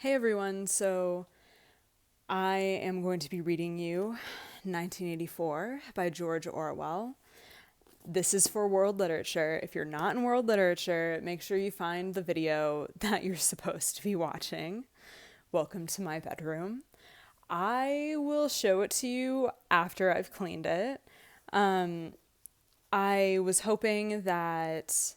Hey everyone, so I am going to be reading you 1984 by George Orwell. This is for world literature. If you're not in world literature, make sure you find the video that you're supposed to be watching. Welcome to my bedroom. I will show it to you after I've cleaned it. I was hoping that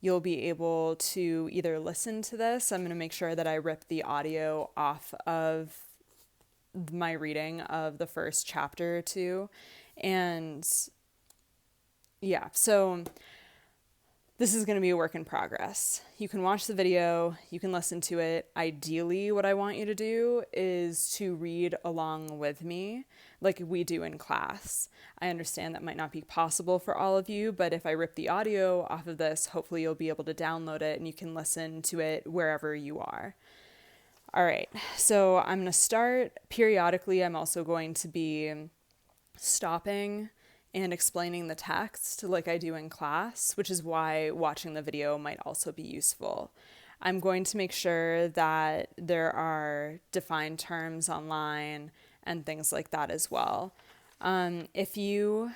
you'll be able to either listen to this. I'm going to make sure that I rip the audio off of my reading of the first chapter or two. And yeah, so this is going to be a work in progress. You can watch the video, you can listen to it. Ideally, what I want you to do is to read along with me like we do in class. I understand that might not be possible for all of you, but if I rip the audio off of this, hopefully you'll be able to download it and you can listen to it wherever you are. All right, so I'm going to start periodically. I'm also going to be stopping and explaining the text like I do in class, which is why watching the video might also be useful. I'm going to make sure that there are defined terms online and things like that as well. If you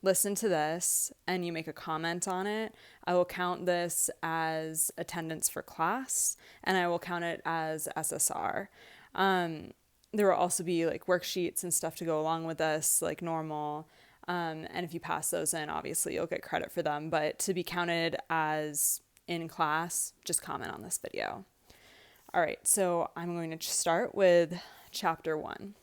listen to this and you make a comment on it, I will count this as attendance for class and I will count it as SSR. There will also be like worksheets and stuff to go along with this, like normal. And if you pass those in, obviously you'll get credit for them. But to be counted as in class, just comment on this video. All right, so I'm going to start with chapter 1.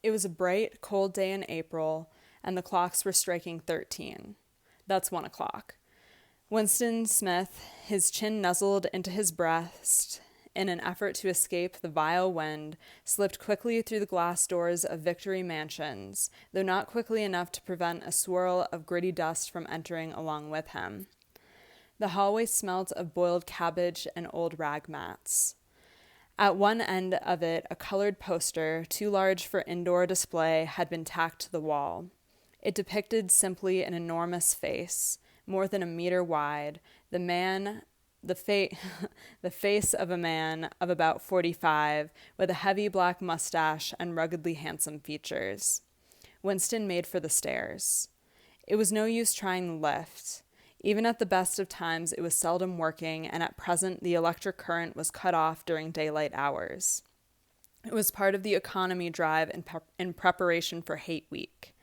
It was a bright, cold day in April, and the clocks were striking 13. That's 1 o'clock. Winston Smith, his chin nuzzled into his breast in an effort to escape the vile wind, slipped quickly through the glass doors of Victory Mansions, though not quickly enough to prevent a swirl of gritty dust from entering along with him. The hallway smelt of boiled cabbage and old rag mats. At one end of it, a colored poster, too large for indoor display, had been tacked to the wall. It depicted simply an enormous face, more than a meter wide, the face of a man of about 45, with a heavy black mustache and ruggedly handsome features. Winston made for the stairs. It was no use trying the lift. Even at the best of times, it was seldom working, and at present the electric current was cut off during daylight hours. It was part of the economy drive in preparation for Hate Week.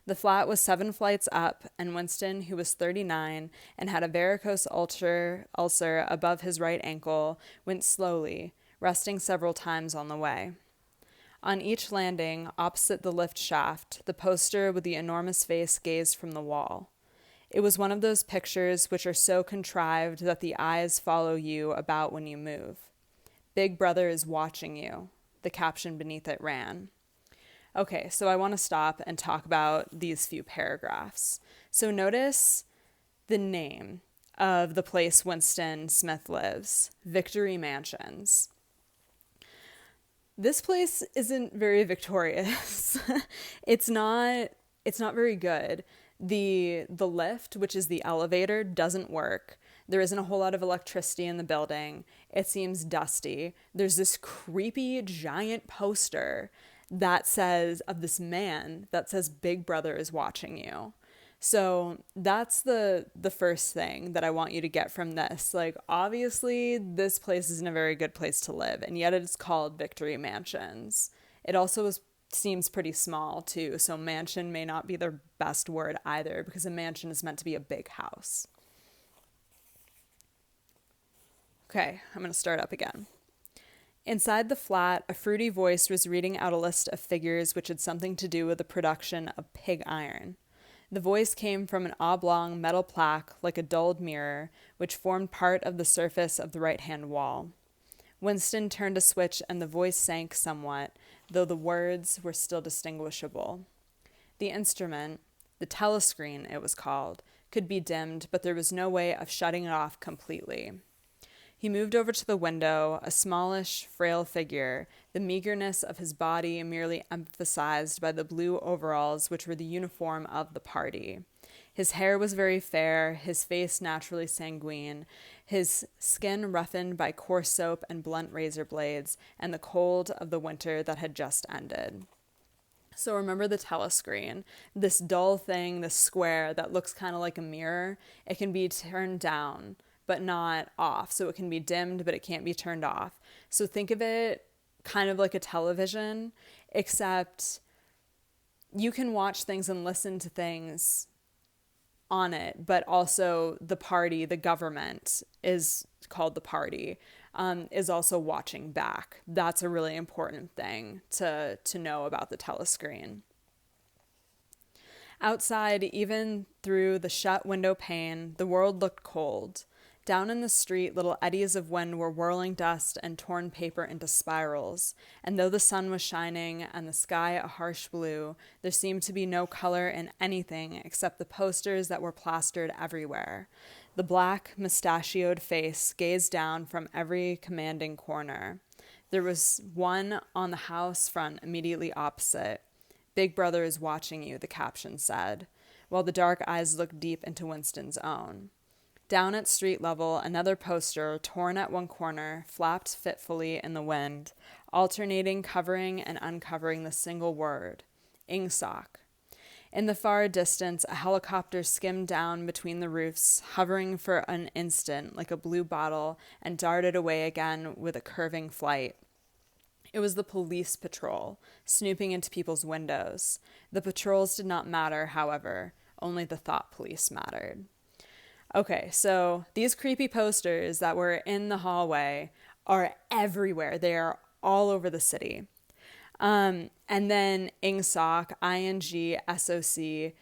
The flat was 7 flights up, and Winston, who was 39 and had a varicose ulcer above his right ankle, went slowly, resting several times on the way. On each landing, opposite the lift shaft, the poster with the enormous face gazed from the wall. It was one of those pictures which are so contrived that the eyes follow you about when you move. Big Brother is watching you, the caption beneath it ran. Okay, so I want to stop and talk about these few paragraphs. So notice the name of the place Winston Smith lives, Victory Mansions. This place isn't very victorious. It's not very good. The lift, which is the elevator, doesn't work. There isn't a whole lot of electricity in the building. It seems dusty. There's this creepy giant poster that says, of this man, that says Big Brother is watching you. So that's the first thing that I want you to get from this. Like, obviously, this place isn't a very good place to live, and yet it's called Victory Mansions. It also seems pretty small, too, so mansion may not be the best word either, because a mansion is meant to be a big house. Okay, I'm going to start up again. Inside the flat, a fruity voice was reading out a list of figures which had something to do with the production of pig iron. The voice came from an oblong metal plaque like a dulled mirror, which formed part of the surface of the right-hand wall. Winston turned a switch and the voice sank somewhat, though the words were still distinguishable. The instrument, the telescreen it was called, could be dimmed, but there was no way of shutting it off completely. He moved over to the window, a smallish, frail figure, the meagerness of his body merely emphasized by the blue overalls which were the uniform of the party. His hair was very fair, his face naturally sanguine, his skin roughened by coarse soap and blunt razor blades, and the cold of the winter that had just ended. So remember the telescreen, this dull thing, this square that looks kind of like a mirror. It can be turned down, but not off. So it can be dimmed, but it can't be turned off. So think of it kind of like a television, except you can watch things and listen to things on it, but also the party, the government is called the party, is also watching back. That's a really important thing to know about the telescreen. Outside, even through the shut window pane, the world looked cold. Down in the street, little eddies of wind were whirling dust and torn paper into spirals, and though the sun was shining and the sky a harsh blue, there seemed to be no color in anything except the posters that were plastered everywhere. The black, mustachioed face gazed down from every commanding corner. There was one on the house front immediately opposite. "Big Brother is watching you," the caption said, while the dark eyes looked deep into Winston's own. Down at street level, another poster, torn at one corner, flapped fitfully in the wind, alternating covering and uncovering the single word, "Ingsoc." In the far distance, a helicopter skimmed down between the roofs, hovering for an instant like a blue bottle, and darted away again with a curving flight. It was the police patrol, snooping into people's windows. The patrols did not matter, however, only the thought police mattered. Okay, so these creepy posters that were in the hallway are everywhere. They are all over the city. And then INGSOC, INGSOC,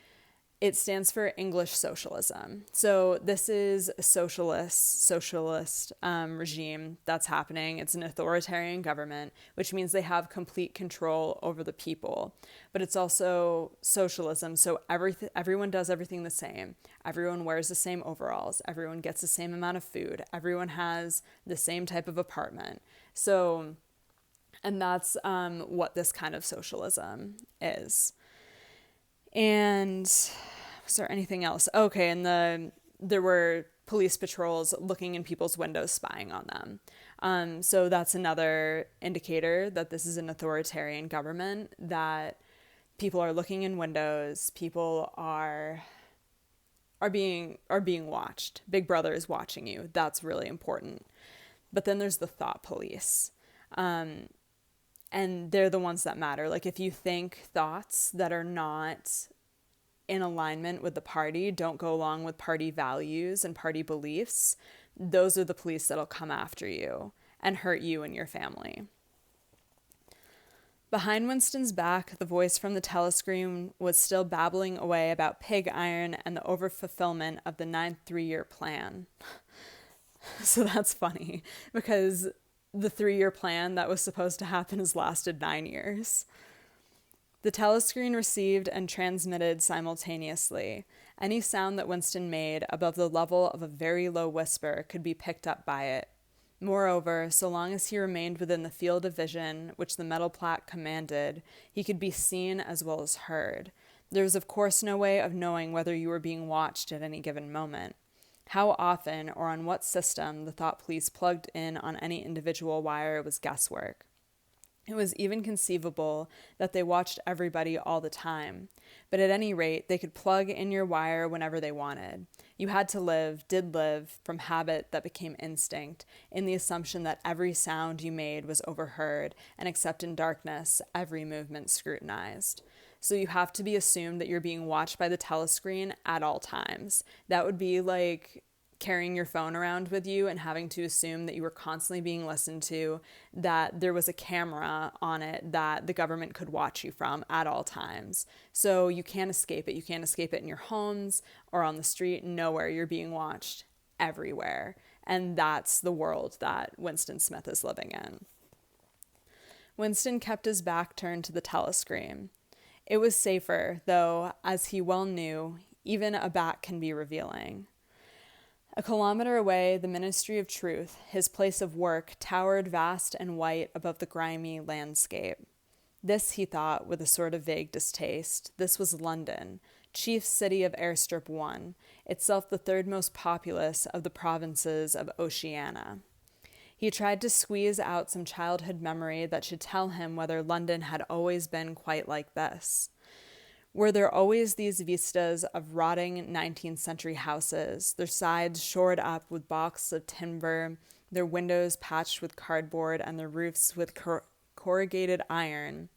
it stands for English Socialism. So this is a socialist regime that's happening. It's an authoritarian government, which means they have complete control over the people. But it's also socialism, so everyone does everything the same. Everyone wears the same overalls. Everyone gets the same amount of food. Everyone has the same type of apartment. So, and that's what this kind of socialism is. And was there anything else? Okay, and there were police patrols looking in people's windows, spying on them. So that's another indicator that this is an authoritarian government, that people are looking in windows, people are being watched. Big Brother is watching you. That's really important. But then there's the thought police. And they're the ones that matter. Like, if you think thoughts that are not in alignment with the party, don't go along with party values and party beliefs, those are the police that'll come after you and hurt you and your family. Behind Winston's back, the voice from the telescreen was still babbling away about pig iron and the overfulfillment of the 9th three-year plan. So that's funny, because the 3-year plan that was supposed to happen has lasted 9 years. The telescreen received and transmitted simultaneously. Any sound that Winston made above the level of a very low whisper could be picked up by it. Moreover, so long as he remained within the field of vision which the metal plaque commanded, he could be seen as well as heard. There was of course no way of knowing whether you were being watched at any given moment. How often or on what system the thought police plugged in on any individual wire was guesswork. It was even conceivable that they watched everybody all the time, but at any rate, they could plug in your wire whenever they wanted. You had to did live, from habit that became instinct, in the assumption that every sound you made was overheard, and except in darkness, every movement scrutinized. So you have to be assumed that you're being watched by the telescreen at all times. That would be like carrying your phone around with you and having to assume that you were constantly being listened to, that there was a camera on it that the government could watch you from at all times. So you can't escape it. You can't escape it in your homes or on the street. Nowhere. You're being watched everywhere. And that's the world that Winston Smith is living in. Winston kept his back turned to the telescreen. It was safer, though, as he well knew, even a back can be revealing. A kilometer away, the Ministry of Truth, his place of work, towered vast and white above the grimy landscape. This, he thought, with a sort of vague distaste, this was London, chief city of Airstrip 1, itself the third most populous of the provinces of Oceania. He tried to squeeze out some childhood memory that should tell him whether London had always been quite like this. Were there always these vistas of rotting 19th century houses, their sides shored up with balks of timber, their windows patched with cardboard, and their roofs with corrugated iron,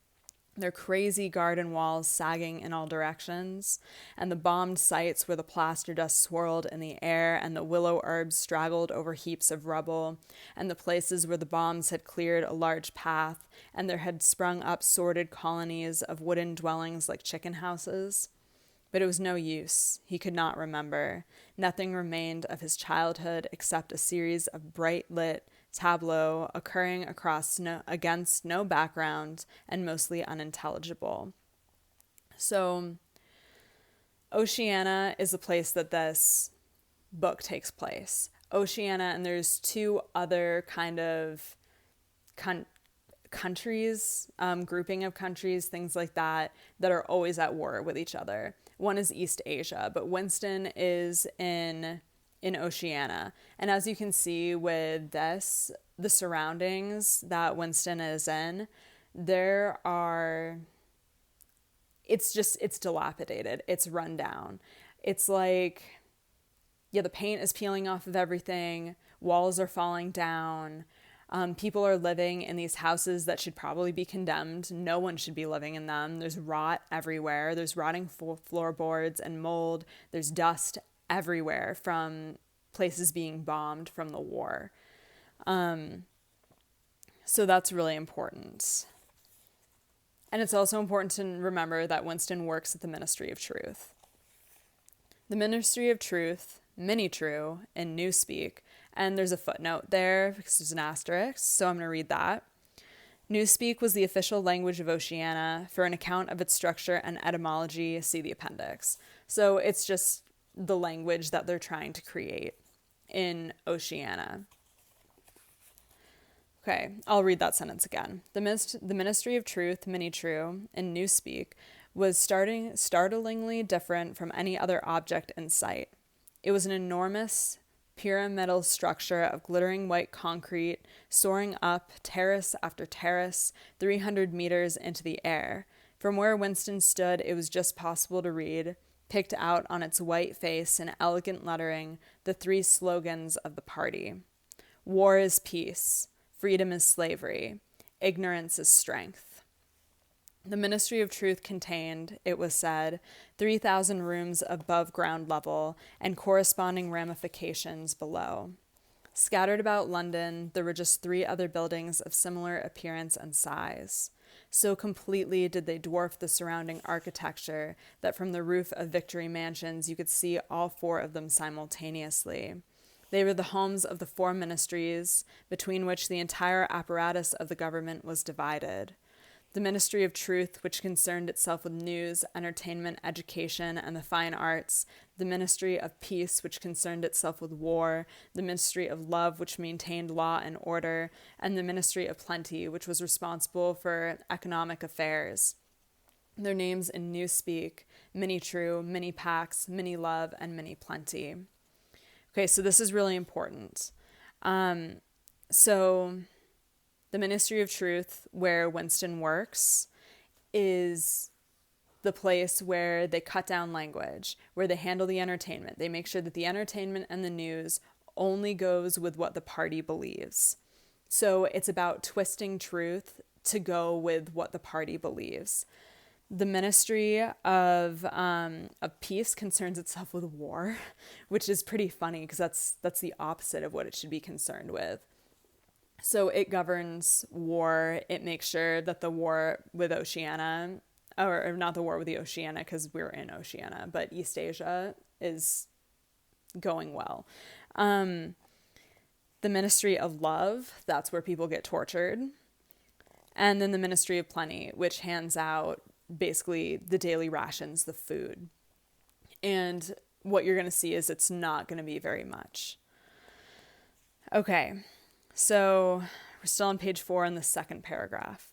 their crazy garden walls sagging in all directions, and the bombed sites where the plaster dust swirled in the air and the willow herbs straggled over heaps of rubble, and the places where the bombs had cleared a large path, and there had sprung up sordid colonies of wooden dwellings like chicken houses. But it was no use. He could not remember. Nothing remained of his childhood except a series of bright-lit tableaux occurring against no background and mostly unintelligible. So, Oceania is the place that this book takes place. Oceania, and there's two other kind of countries, grouping of countries, things like that are always at war with each other. One is East Asia, but Winston is in Oceania. And as you can see with this, the surroundings that Winston is in, it's dilapidated. It's run down. It's like, the paint is peeling off of everything. Walls are falling down. People are living in these houses that should probably be condemned. No one should be living in them. There's rot everywhere. There's rotting floorboards and mold. There's dust everywhere from places being bombed from the war. So that's really important. And it's also important to remember that Winston works at the Ministry of Truth. The Ministry of Truth, Mini-True, in Newspeak, and there's a footnote there because there's an asterisk, so I'm going to read that. Newspeak was the official language of Oceania. For an account of its structure and etymology, see the appendix. So it's just the language that they're trying to create in Oceania. Okay, I'll read that sentence again. The Ministry of Truth, Mini-True, in Newspeak, was startlingly different from any other object in sight. It was an enormous pyramidal structure of glittering white concrete, soaring up terrace after terrace, 300 meters into the air. From where Winston stood, it was just possible to read, picked out on its white face in elegant lettering, the three slogans of the party. War is peace. Freedom is slavery. Ignorance is strength. The Ministry of Truth contained, it was said, 3,000 rooms above ground level and corresponding ramifications below. Scattered about London, there were just 3 other buildings of similar appearance and size. So completely did they dwarf the surrounding architecture that from the roof of Victory Mansions you could see all 4 of them simultaneously. They were the homes of the 4 ministries, between which the entire apparatus of the government was divided. The Ministry of Truth, which concerned itself with news, entertainment, education, and the fine arts, the Ministry of Peace, which concerned itself with war, the Ministry of Love, which maintained law and order, and the Ministry of Plenty, which was responsible for economic affairs. Their names in Newspeak, Mini-True, Mini-Pax, Mini-Love, and Mini-Plenty. Okay, so this is really important. The Ministry of Truth, where Winston works, is the place where they cut down language, where they handle the entertainment. They make sure that the entertainment and the news only goes with what the party believes. So it's about twisting truth to go with what the party believes. The Ministry of Peace concerns itself with war, which is pretty funny because that's the opposite of what it should be concerned with. So it governs war. It makes sure that the war with Oceania, or not the war with the Oceania because we're in Oceania, but East Asia is going well. The Ministry of Love, that's where people get tortured. And then the Ministry of Plenty, which hands out basically the daily rations, the food. And what you're going to see is it's not going to be very much. Okay. So we're still on page 4 in the second paragraph.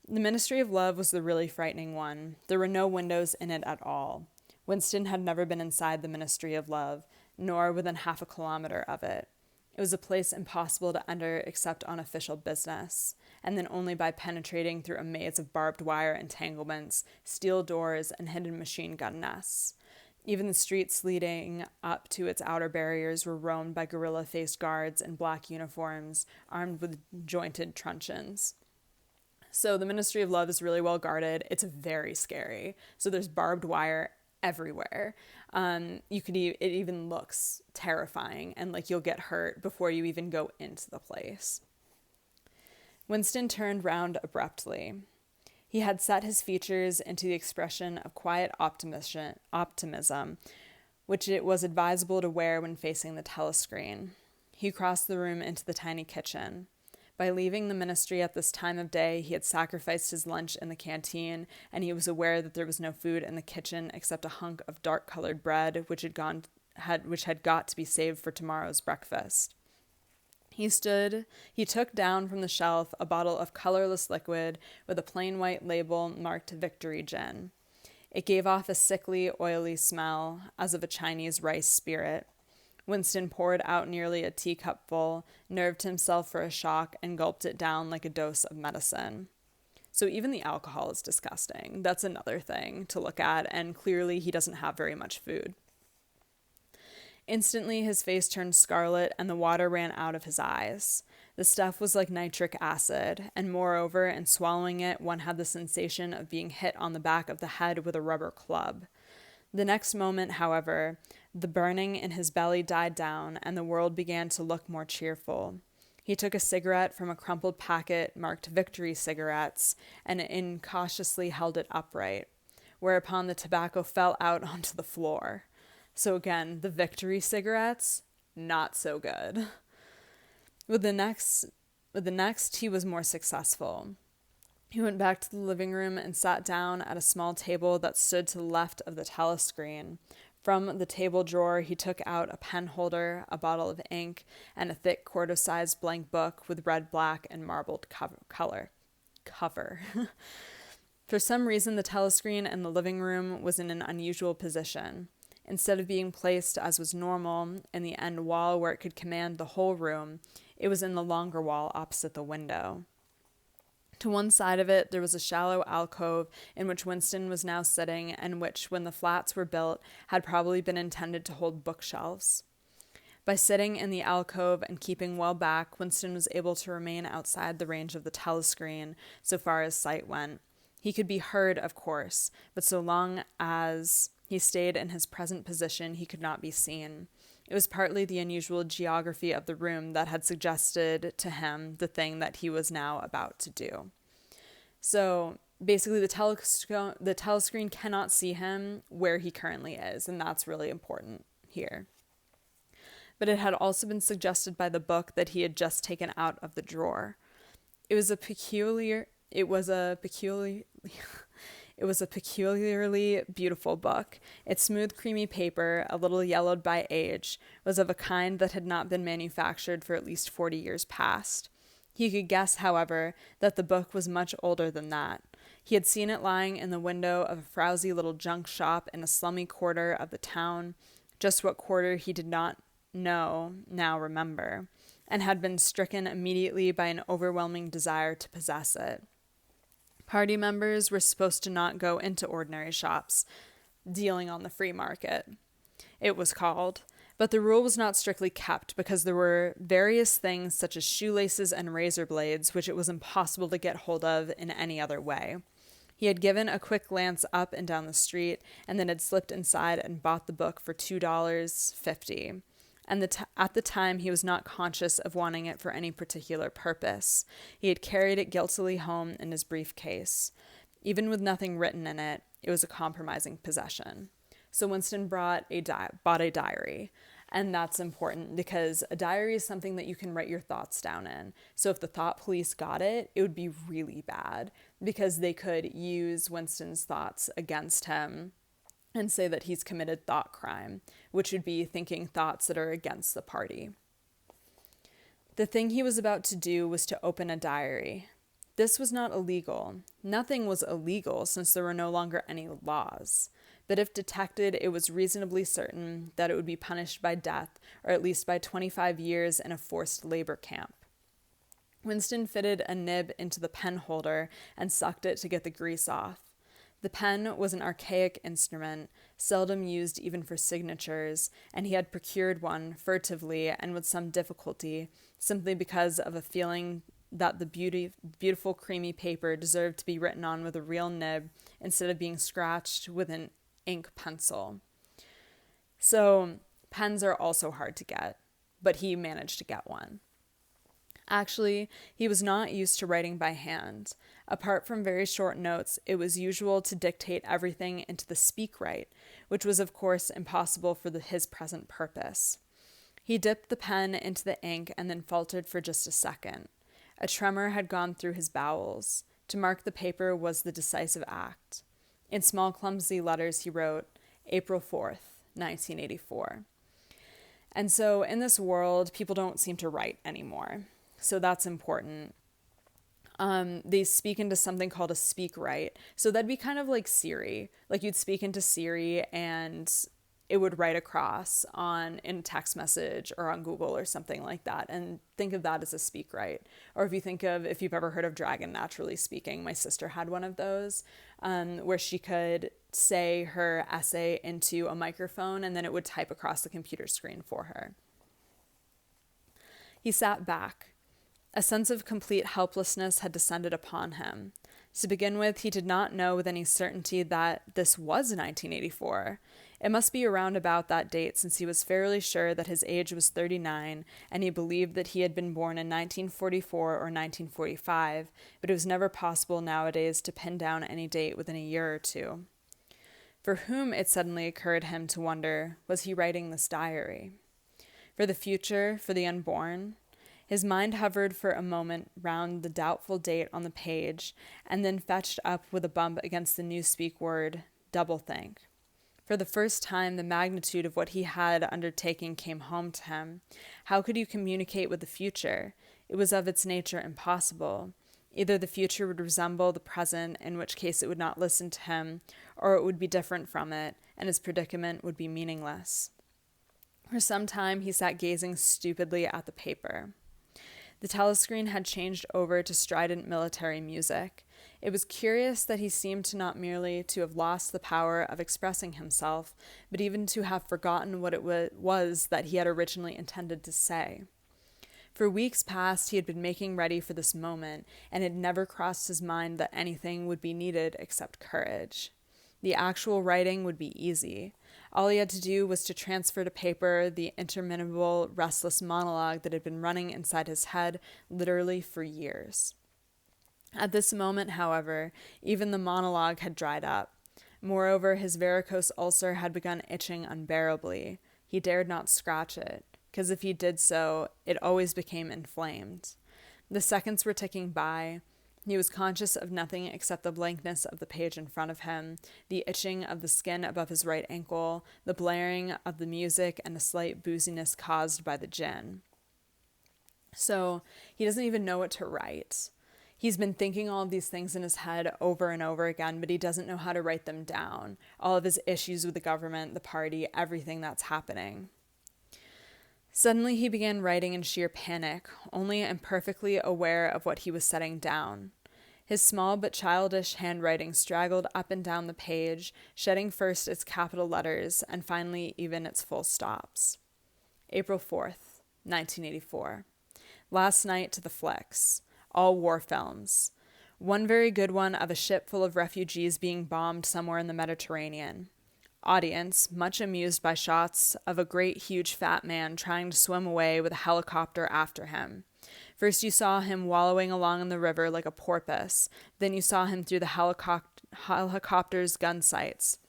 The Ministry of Love was the really frightening one. There were no windows in it at all. Winston had never been inside the Ministry of Love, nor within half a kilometer of it. It was a place impossible to enter except on official business, and then only by penetrating through a maze of barbed wire entanglements, steel doors, and hidden machine gun nests. Even the streets leading up to its outer barriers were roamed by gorilla-faced guards in black uniforms, armed with jointed truncheons. So the Ministry of Love is really well guarded. It's very scary. So there's barbed wire everywhere. It even looks terrifying, and like you'll get hurt before you even go into the place. Winston turned round abruptly. He had set his features into the expression of quiet optimism, which it was advisable to wear when facing the telescreen. He crossed the room into the tiny kitchen. By leaving the ministry at this time of day, he had sacrificed his lunch in the canteen, and he was aware that there was no food in the kitchen except a hunk of dark-colored bread, which had got to be saved for tomorrow's breakfast. He took down from the shelf a bottle of colorless liquid with a plain white label marked Victory Gin. It gave off a sickly, oily smell, as of a Chinese rice spirit. Winston poured out nearly a teacupful, nerved himself for a shock, and gulped it down like a dose of medicine. So even the alcohol is disgusting. That's another thing to look at, and clearly he doesn't have very much food. Instantly, his face turned scarlet, and the water ran out of his eyes. The stuff was like nitric acid, and moreover, in swallowing it, one had the sensation of being hit on the back of the head with a rubber club. The next moment, however, the burning in his belly died down, and the world began to look more cheerful. He took a cigarette from a crumpled packet marked Victory Cigarettes, and incautiously held it upright, whereupon the tobacco fell out onto the floor. So again, the Victory Cigarettes, not so good. With the next, he was more successful. He went back to the living room and sat down at a small table that stood to the left of the telescreen. From the table drawer, he took out a pen holder, a bottle of ink, and a thick quarto-sized blank book with red, black, and marbled cover. For some reason, the telescreen in the living room was in an unusual position. Instead of being placed, as was normal, in the end wall where it could command the whole room, it was in the longer wall opposite the window. To one side of it, there was a shallow alcove in which Winston was now sitting, and which, when the flats were built, had probably been intended to hold bookshelves. By sitting in the alcove and keeping well back, Winston was able to remain outside the range of the telescreen so far as sight went. He could be heard, of course, but so long as he stayed in his present position, he could not be seen. It was partly the unusual geography of the room that had suggested to him the thing that he was now about to do. So basically, the telescreen cannot see him where he currently is, and that's really important here. But it had also been suggested by the book that he had just taken out of the drawer. It was a peculiarly beautiful book. Its smooth, creamy paper, a little yellowed by age, was of a kind that had not been manufactured for at least 40 years past. He could guess, however, that the book was much older than that. He had seen it lying in the window of a frowsy little junk shop in a slummy quarter of the town, just what quarter he did not now remember, and had been stricken immediately by an overwhelming desire to possess it. Party members were supposed to not go into ordinary shops, dealing on the free market, it was called, but the rule was not strictly kept because there were various things such as shoelaces and razor blades which it was impossible to get hold of in any other way. He had given a quick glance up and down the street, and then had slipped inside and bought the book for $2.50. And at the time, he was not conscious of wanting it for any particular purpose. He had carried it guiltily home in his briefcase. Even with nothing written in it, it was a compromising possession. So Winston bought a diary. And that's important because a diary is something that you can write your thoughts down in. So if the thought police got it, it would be really bad because they could use Winston's thoughts against him and say that he's committed thought crime, which would be thinking thoughts that are against the party. The thing he was about to do was to open a diary. This was not illegal. Nothing was illegal since there were no longer any laws. but if detected, it was reasonably certain that it would be punished by death, or at least by 25 years in a forced labor camp. Winston fitted a nib into the pen holder and sucked it to get the grease off. The pen was an archaic instrument, seldom used even for signatures, and he had procured one furtively and with some difficulty, simply because of a feeling that the beautiful creamy paper deserved to be written on with a real nib instead of being scratched with an ink pencil. So pens are also hard to get, but he managed to get one. Actually, he was not used to writing by hand. Apart from very short notes, it was usual to dictate everything into the speak-write, which was of course impossible for his present purpose. He dipped the pen into the ink and then faltered for just a second. A tremor had gone through his bowels. To mark the paper was the decisive act. In small clumsy letters he wrote, April 4th, 1984. And so in this world, people don't seem to write anymore. So that's important. They speak into something called a speak write. So that'd be kind of like Siri. Like you'd speak into Siri and it would write across in a text message or on Google or something like that. And think of that as a speak write. Or if you've ever heard of Dragon Naturally Speaking, my sister had one of those where she could say her essay into a microphone and then it would type across the computer screen for her. He sat back. A sense of complete helplessness had descended upon him. To begin with, he did not know with any certainty that this was 1984. It must be around about that date, since he was fairly sure that his age was 39, and he believed that he had been born in 1944 or 1945, but it was never possible nowadays to pin down any date within a year or two. For whom, it suddenly occurred him to wonder, was he writing this diary? For the future, for the unborn? His mind hovered for a moment round the doubtful date on the page, and then fetched up with a bump against the newspeak word, doublethink. For the first time, the magnitude of what he had undertaken came home to him. How could you communicate with the future? It was of its nature impossible. Either the future would resemble the present, in which case it would not listen to him, or it would be different from it, and his predicament would be meaningless. For some time he sat gazing stupidly at the paper. The telescreen had changed over to strident military music. It was curious that he seemed to not merely to have lost the power of expressing himself, but even to have forgotten what it was that he had originally intended to say. For weeks past he had been making ready for this moment, and it had never crossed his mind that anything would be needed except courage. The actual writing would be easy. All he had to do was to transfer to paper the interminable, restless monologue that had been running inside his head literally for years. At this moment, however, even the monologue had dried up. Moreover, his varicose ulcer had begun itching unbearably. He dared not scratch it, because if he did so, it always became inflamed. The seconds were ticking by. He was conscious of nothing except the blankness of the page in front of him, the itching of the skin above his right ankle, the blaring of the music, and a slight booziness caused by the gin. So he doesn't even know what to write. He's been thinking all of these things in his head over and over again, but he doesn't know how to write them down. All of his issues with the government, the party, everything that's happening. Suddenly he began writing in sheer panic, only imperfectly aware of what he was setting down. His small but childish handwriting straggled up and down the page, shedding first its capital letters and finally even its full stops. April 4th, 1984. Last night to the flicks. All war films. One very good one of a ship full of refugees being bombed somewhere in the Mediterranean. Audience, much amused by shots of a great huge fat man trying to swim away with a helicopter after him. First you saw him wallowing along in the river like a porpoise. Then you saw him through the helicopter's gun sights.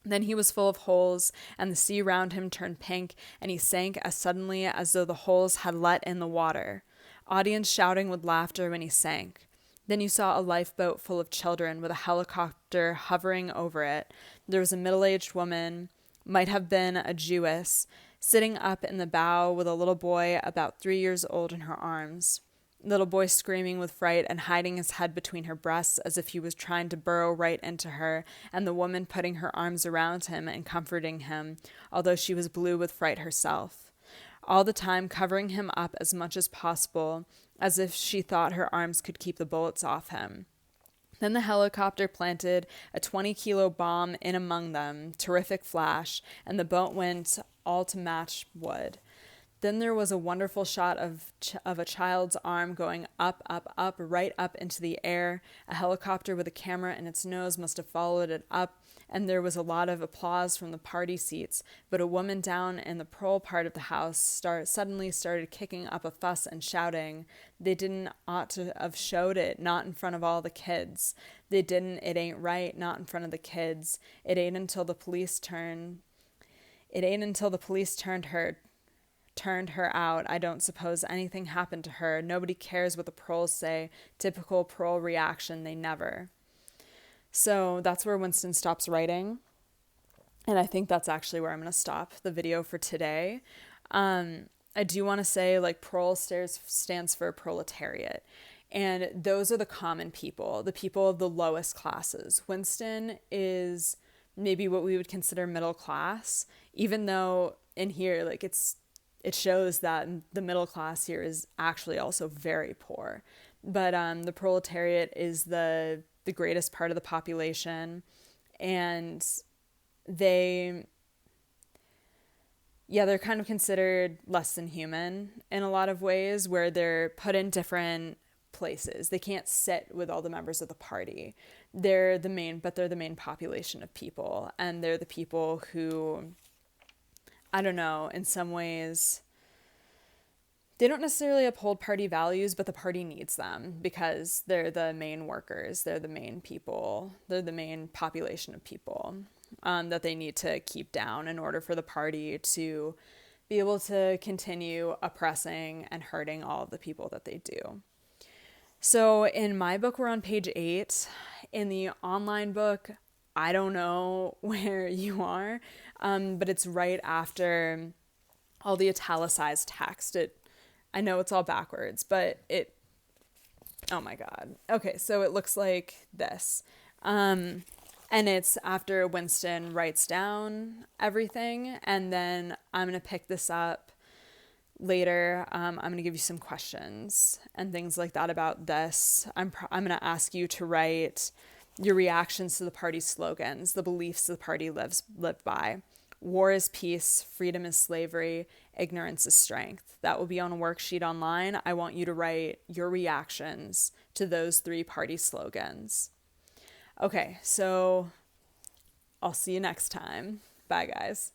Then he was full of holes, and the sea round him turned pink, and he sank as suddenly as though the holes had let in the water. Audience shouting with laughter when he sank. Then you saw a lifeboat full of children with a helicopter hovering over it. There was a middle-aged woman, might have been a Jewess, sitting up in the bow with a little boy about 3 years old in her arms. little boy screaming with fright and hiding his head between her breasts as if he was trying to burrow right into her, and the woman putting her arms around him and comforting him, although she was blue with fright herself. All the time covering him up as much as possible, as if she thought her arms could keep the bullets off him. Then the helicopter planted a 20-kilo bomb in among them, terrific flash, and the boat went all to match wood. Then there was a wonderful shot of a child's arm going up, up, up, right up into the air. A helicopter with a camera in its nose must have followed it up, and there was a lot of applause from the party seats. But a woman down in the prole part of the house suddenly started kicking up a fuss and shouting, "They didn't ought to have showed it, not in front of all the kids. They didn't, it ain't right, not in front of the kids. It ain't until the police turned her out. I don't suppose anything happened to her. Nobody cares what the proles say. Typical prole reaction, they never." So that's where Winston stops writing. And I think that's actually where I'm going to stop the video for today. I do want to say, like, prole stands for proletariat. And those are the common people, the people of the lowest classes. Winston is maybe what we would consider middle class, even though in here, like, it shows that the middle class here is actually also very poor. But the proletariat is the greatest part of the population, and they're kind of considered less than human in a lot of ways, where they're put in different places. They can't sit with all the members of the party. They're the main population of people, and they're the people who, I don't know, in some ways, they don't necessarily uphold party values, but the party needs them because they're the main workers. They're the main people. They're the main population of people that they need to keep down in order for the party to be able to continue oppressing and hurting all of the people that they do. So in my book, we're on page 8. In the online book, I don't know where you are, but it's right after all the italicized text. I know it's all backwards, but oh my God. Okay, so it looks like this. And it's after Winston writes down everything, and then I'm going to pick this up later. I'm going to give you some questions and things like that about this. I'm going to ask you to write your reactions to the party's slogans, the beliefs the party lives by. War is peace, freedom is slavery, ignorance is strength. That will be on a worksheet online. I want you to write your reactions to those 3 party slogans. Okay, so I'll see you next time. Bye, guys.